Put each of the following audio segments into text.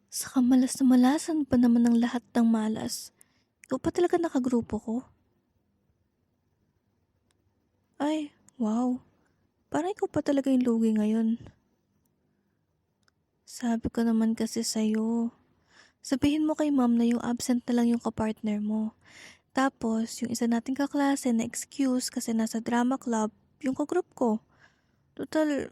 Sa kamalas na malasan pa naman ng lahat ng malas. Ikaw pa talaga nakagrupo ko? Ay, wow. Parang ikaw pa talaga yung lugi ngayon. Sabi ko naman kasi sa'yo. Sabihin mo kay ma'am na yung absent na lang yung kapartner mo. Tapos, yung isa nating kaklase na excuse kasi nasa drama club, yung kagroup ko. Total,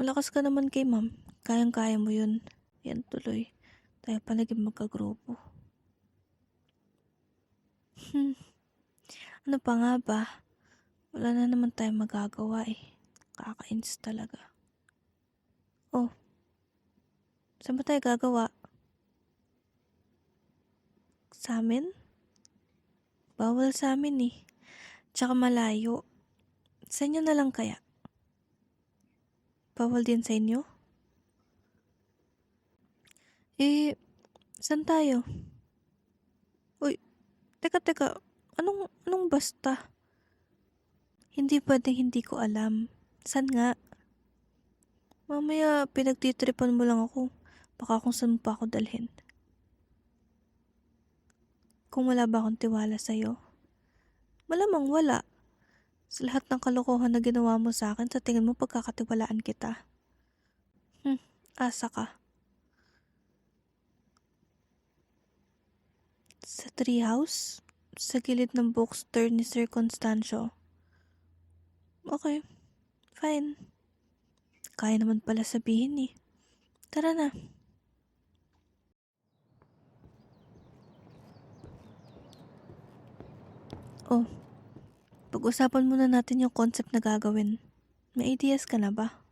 malakas ka naman kay ma'am. Kayang-kaya mo yun. Yan tuloy. Tayo pa naging magkagrupo. Ano pa nga ba? Wala na naman tayong magagawa eh. Kakainis talaga. Oh, saan ba tayo gagawa? Sa amin? Bawal sa amin eh. Tsaka malayo. Sa inyo na lang kaya? Bawal din sa inyo? Eh, saan tayo? Uy, teka. Anong basta? Hindi pwedeng hindi ko alam. Saan nga? Mamaya pinagtitripan mo lang ako. Baka kung saan mo pa ako dalhin. Kung wala ba akong tiwala sa'yo? Malamang wala. Sa lahat ng kalokohan na ginawa mo sa akin, sa tingin mo pagkakatiwalaan kita. Asa ka. Sa treehouse? Sa gilid ng bookstore ni Sir Constancio. Okay, fine. Kaya naman pala sabihin eh. Tara na. Oh, pag-usapan muna natin yung concept na gagawin. May ideas ka na ba?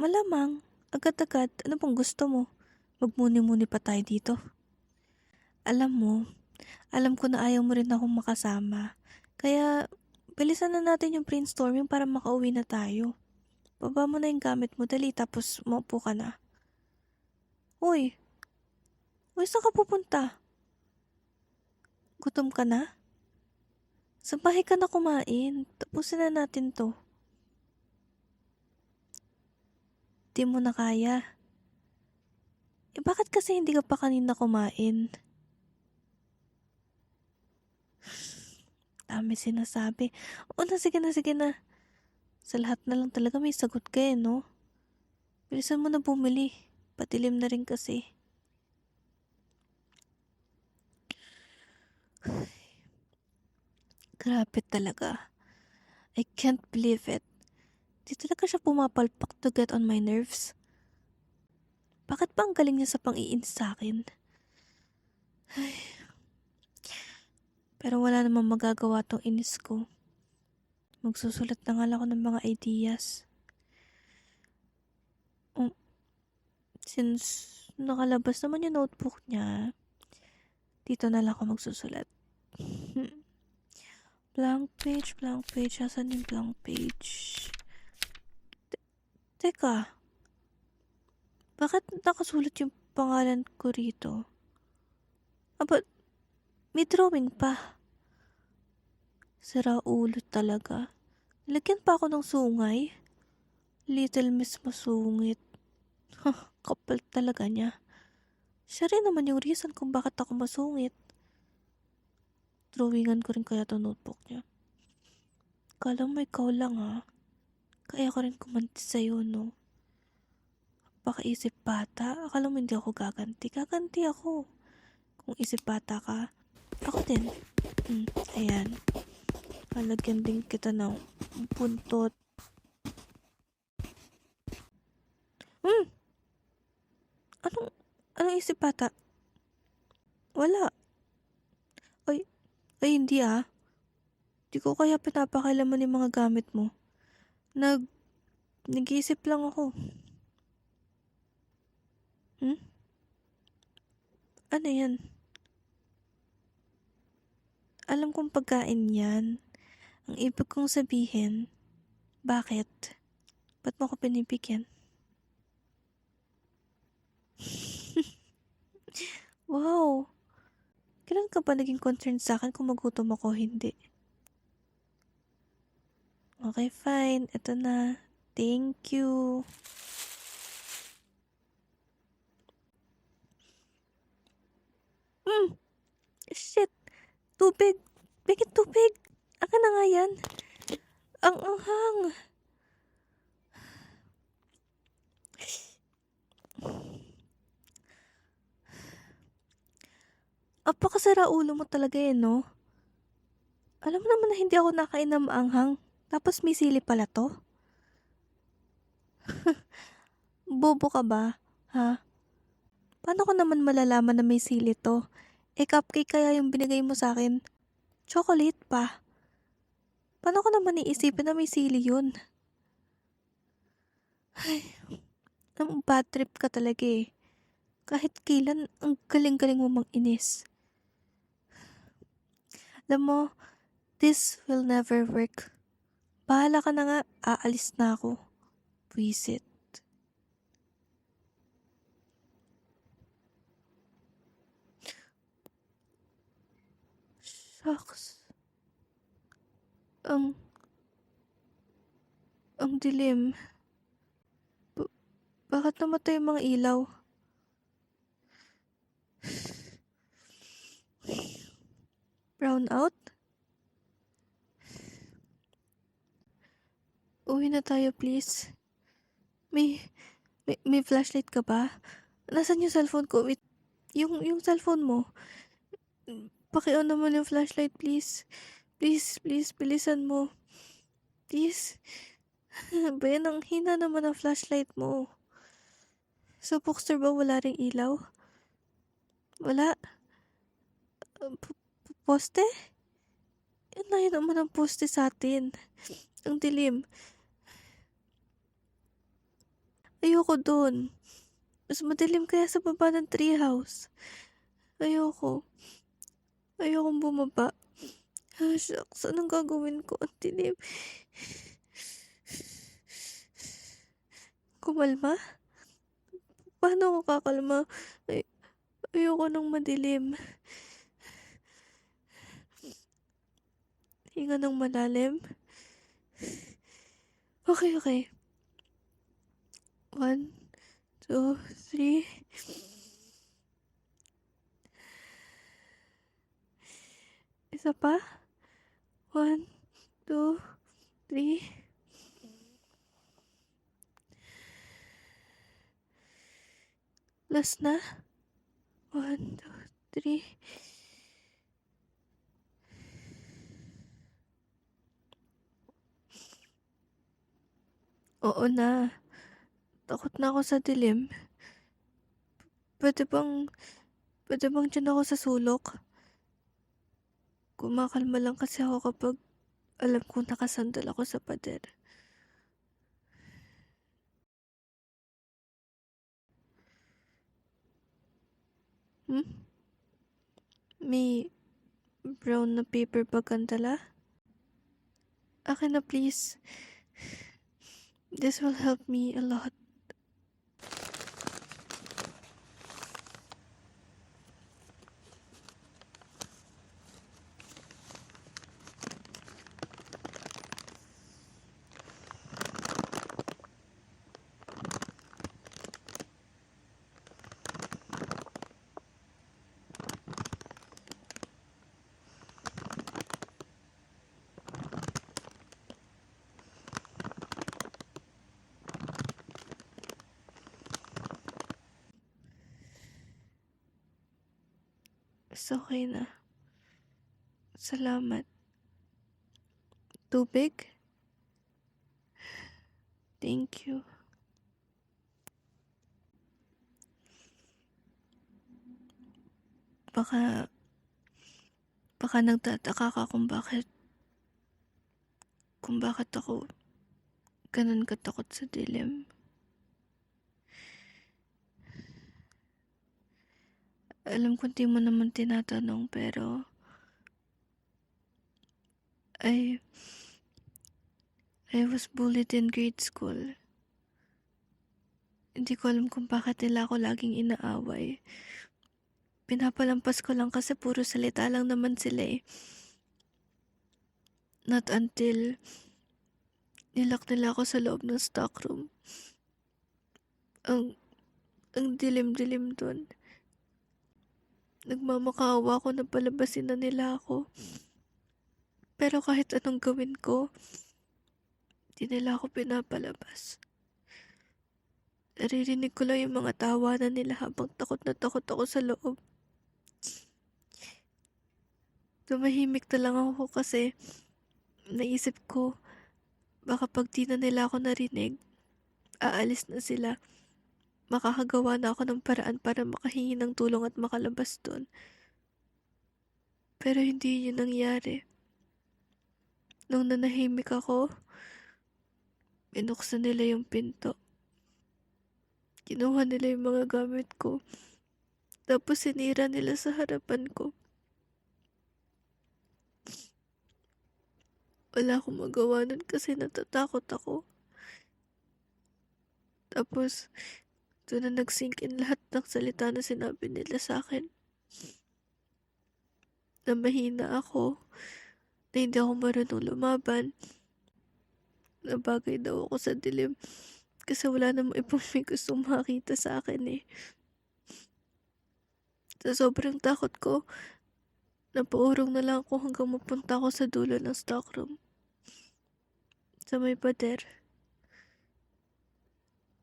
Malamang. Agad-agad. Ano bang gusto mo? Magmuni-muni pa tayo dito. Alam mo, alam ko na ayaw mo rin akong makasama. Kaya, bilisan na natin yung brainstorming para makauwi na tayo. Baba mo na yung gamit mo, dali, tapos maupo ka na. Uy, saan ka pupunta? Gutom ka na? Sa bahay ka na kumain. Tapusin na natin to. Di mo na kaya. Eh bakit kasi hindi ka pa kanina kumain? Dami sinasabi. O na, sige na. Sa lahat na lang talaga may sagot ka eh, no? Bilisan mo na bumili. Patilim na rin kasi. Grabe talaga. I can't believe it. Di talaga siya pumapalpak to get on my nerves. Bakit ba ang galing niya sa pang-iinis sa akin? Ay. Pero wala namang magagawa tong inis ko. Magsusulat na nga lang ako ng mga ideas. Since nakalabas naman yung notebook niya, dito na lang ako magsusulat. Blank page. Asan yung blank page? Teka. Bakit nakasulat yung pangalan ko rito? Aba, may drawing pa. Sira ulo talaga. Nilagyan pa ako ng sungay. Little Miss Masungit. Kapal talaga niya. Siya rin naman yung reason kung bakit ako masungit. Drawingan ko rin kaya to notebook niya. Kala mo ikaw lang ha. Kaya ko rin kumanti sa'yo, no? Baka isip bata. Akala mo hindi ako gaganti. Gaganti ako. Kung isip bata ka, ako din. Ayan. Halagyan din kita ng buntot. Anong isip bata? Wala. Ay hindi ah. Di ko kaya pinapakailaman yung mga gamit mo. Nag-iisip lang ako. Ano yan? Alam kong pagkain yan. Ang ibig kong sabihin, bakit? Ba't mo ako pinipigyan? Wow! Kailan ka ba naging concerned sa akin kung magutom ako o hindi? Okay, fine. Ito na. Thank you. Shit! Tubig! Bigyan tubig! Akin na nga yan. Ang anghang! Apakasira ulo mo talaga no? Alam mo naman na hindi ako nakain ng maanghang. Tapos may sili pala to? Bobo ka ba? Ha? Paano ko naman malalaman na may sili to? Cupcake kaya yung binigay mo sa akin. Chocolate pa. Paano ko naman iisipin na may sili yun? Ay, ang bad trip ka talaga eh. Kahit kailan, ang galing-galing mo mag-inis. Alam mo, this will never work. Bahala ka na nga, aalis na ako. Buisit. Shucks. Ang dilim. Bakit namatay yung mga ilaw? Brown out? Uwi na tayo please. May flashlight ka ba? Nasaan yung cellphone ko? Wait, yung cellphone mo. Paki-on naman yung flashlight please. Please, bilisan mo. Please. Bayan, ang hina naman ang flashlight mo. Sa bookstore ba wala ring ilaw? Wala? Poste? Yan na yun naman ang poste sa atin. Ang dilim. Ayoko dun. Mas madilim kaya sa baba ng treehouse. Ayokong bumaba. Shucks, anong gagawin ko? Ang dilim. Kumalma? Paano ako kakalma? Ayoko nang madilim. Hinga ng malalim. Okay. 1, 2, 3. Isa pa. 1, 2, 3. Last na. 1, 2, 3. Oo na. Takot na ako sa dilim. Pwede bang dyan ako sa sulok? Kumakalma lang kasi ako kapag alam kong nakasandal ako sa pader. May brown na paper bag kang dala? Akin na please. This will help me a lot. It's okay na. Salamat. Tubig? Thank you. Baka nagtataka ka kung bakit ako ganun katakot sa dilim. Alam ko di mo naman tinatanong pero I was bullied in grade school. Hindi ko alam kung bakit nila ako laging inaaway. Pinapalampas ko lang kasi puro salita lang naman sila eh. Not until nilak nila ako sa loob ng stockroom. Ang dilim-dilim dun. Nagmamakaawa ako na palabasin na nila ako. Pero kahit anong gawin ko, di nila ako pinapalabas. Naririnig ko lang yung mga tawanan nila habang takot na takot ako sa loob. Tumahimik na lang ako kasi naisip ko baka pag di na nila ako narinig, aalis na sila. Makakagawa na ako ng paraan para makahingi ng tulong at makalabas doon. Pero hindi yun nangyari. Nung nanahimik ako, binuksan nila yung pinto. Kinuha nila yung mga gamit ko. Tapos sinira nila sa harapan ko. Wala akong magawa nun kasi natatakot ako. Tapos, doon na nag-sink in lahat ng salita na sinabi nila sa akin. Na mahina ako, na hindi ako marunong lumaban, na bagay daw ako sa dilim. Kasi wala namang ibang may gustong makita sa akin eh. Sa sobrang takot ko, napaurong na lang ako hanggang mapunta ako sa dulo ng stockroom. Sa may pader.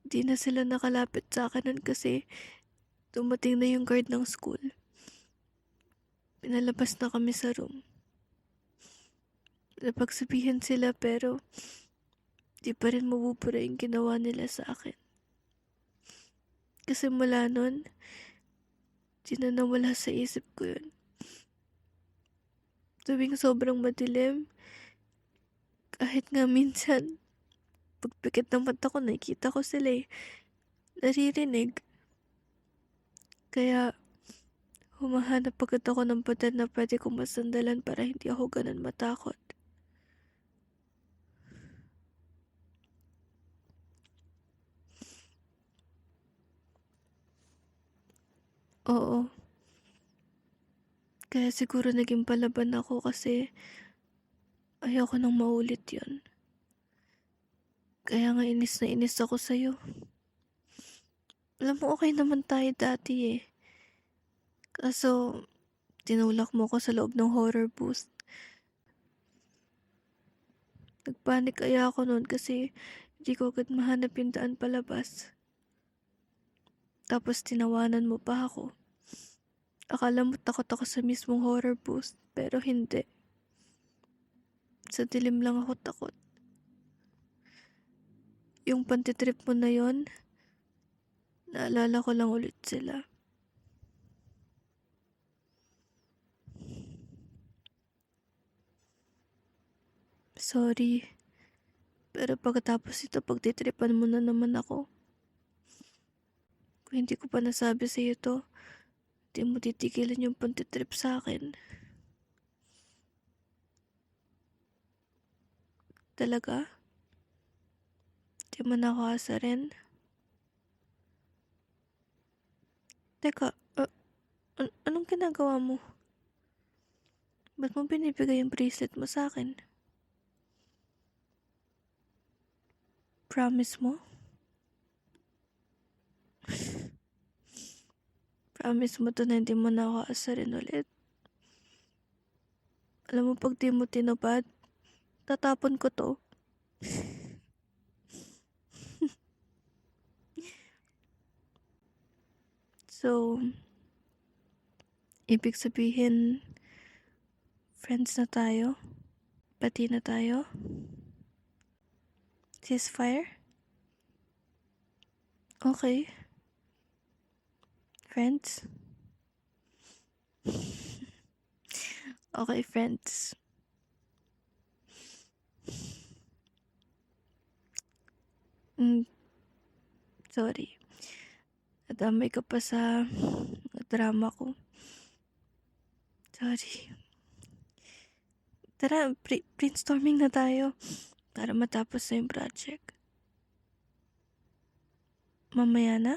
Di na sila nakalapit sa akin nun kasi dumating na yung guard ng school. Pinalabas na kami sa room. Napagsabihan sila pero di pa rin mabubura yung ginawa nila sa akin. Kasi mula nun, di na nawala sa isip ko yun. Tuwing sobrang madilim, kahit nga minsan, pagpikit ng mata ko, nakikita ko sila eh. Naririnig. Kaya, humahanap agad ako ng pader na pwede kong masandalan para hindi ako ganun matakot. Oo. Kaya siguro naging palaban ako kasi ayoko nang maulit yun. Kaya nga inis na inis ako sa'yo. Alam mo, okay naman tayo dati eh. Kaso, tinulak mo ko sa loob ng horror booth. Nagpanik kaya ako noon kasi hindi ko agad mahanap yung daan palabas. Tapos tinawanan mo pa ako. Akala mo takot ako sa mismong horror booth, pero hindi. Sa dilim lang ako takot. Yung pantitrip mo na yon, naalala ko lang ulit sila. Sorry. Pero pagkatapos ito, pagtitripan mo na naman ako. Kung hindi ko pa nasabi sa'yo to, di mo titigilan yung pantitrip sa akin. Talaga? Di mo na ako asarin? Teka, anong ginagawa mo? Ba't mo binibigay yung bracelet mo sa akin? Promise mo? Promise mo to na hindi mo na ako asarin ulit? Alam mo, pag di mo tinupad, tatapon ko to. So, ibig sabihin, friends na tayo? Pati na tayo? Ceasefire? Okay. Friends? Okay, friends. Sorry. Nadamay ka pa sa drama ko. Sorry. Tara, brainstorming na tayo para matapos na yung project. Mamaya na?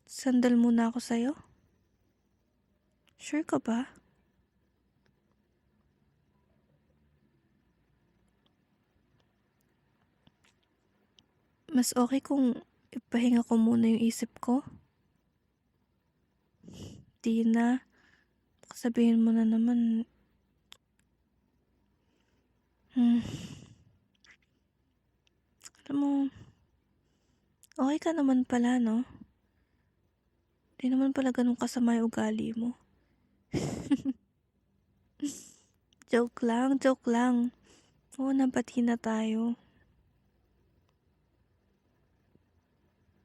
Sandal muna ako sa'yo? Sure ka ba? Mas okay kung ipahinga ko muna yung isip ko? di na. Sabihin mo na naman. Hmm. Alam mo, okay ka naman pala, no? Di naman pala ganun kasama yung ugali mo. Joke lang, joke lang. Oo, nabati na tayo.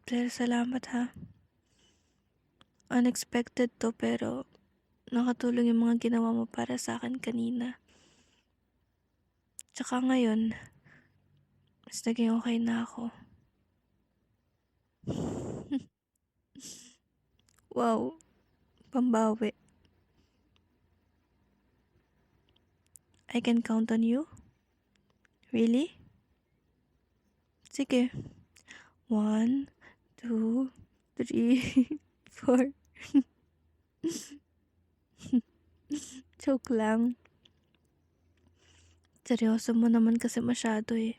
Pero salamat ha. Unexpected to pero nakatulong yung mga ginawa mo para sa akin kanina. Tsaka ngayon, mas naging okay na ako. Wow, pambawi. I can count on you? Really? Sige. 1, 2, 3, 4. Joke lang. Seryoso mo naman kasi masyado eh.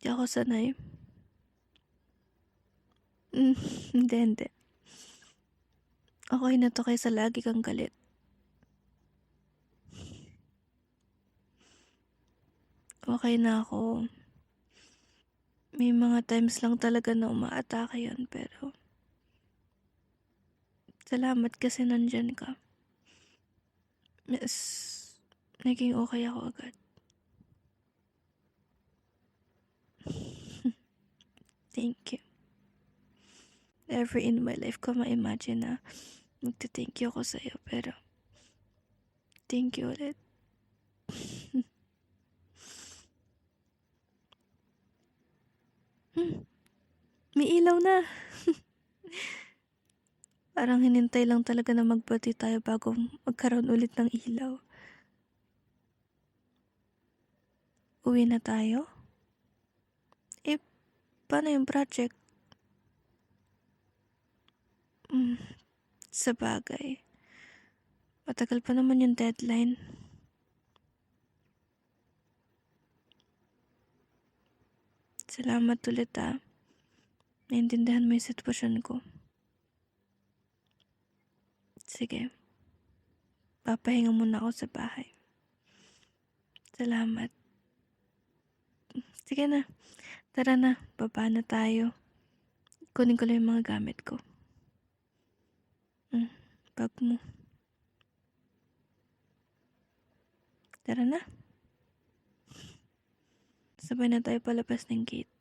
Di ako sanay. Hindi. Okay na to kaysa lagi kang galit. Okay na ako. May mga times lang talaga na umaatake yun pero salamat kasi nandyan ka. Yes, naging okay ako agad. Thank you. Never in my life ko ma-imagine na magte-thank you ako sa'yo pero thank you ulit. May ilaw na. Parang hinintay lang talaga na magbati tayo bago magkaroon ulit ng ilaw. Uwi na tayo? Eh, paano yung project? Sa bagay. Matagal pa naman yung deadline. Salamat ulit ah. Naintindihan mo yung sitwasyon ko. Sige. Papahinga muna ako sa bahay. Salamat. Sige na. Tara na. Baba na tayo. Kunin ko lang yung mga gamit ko. Bag mo. Tara na. Sabay na tayo palabas ng gate.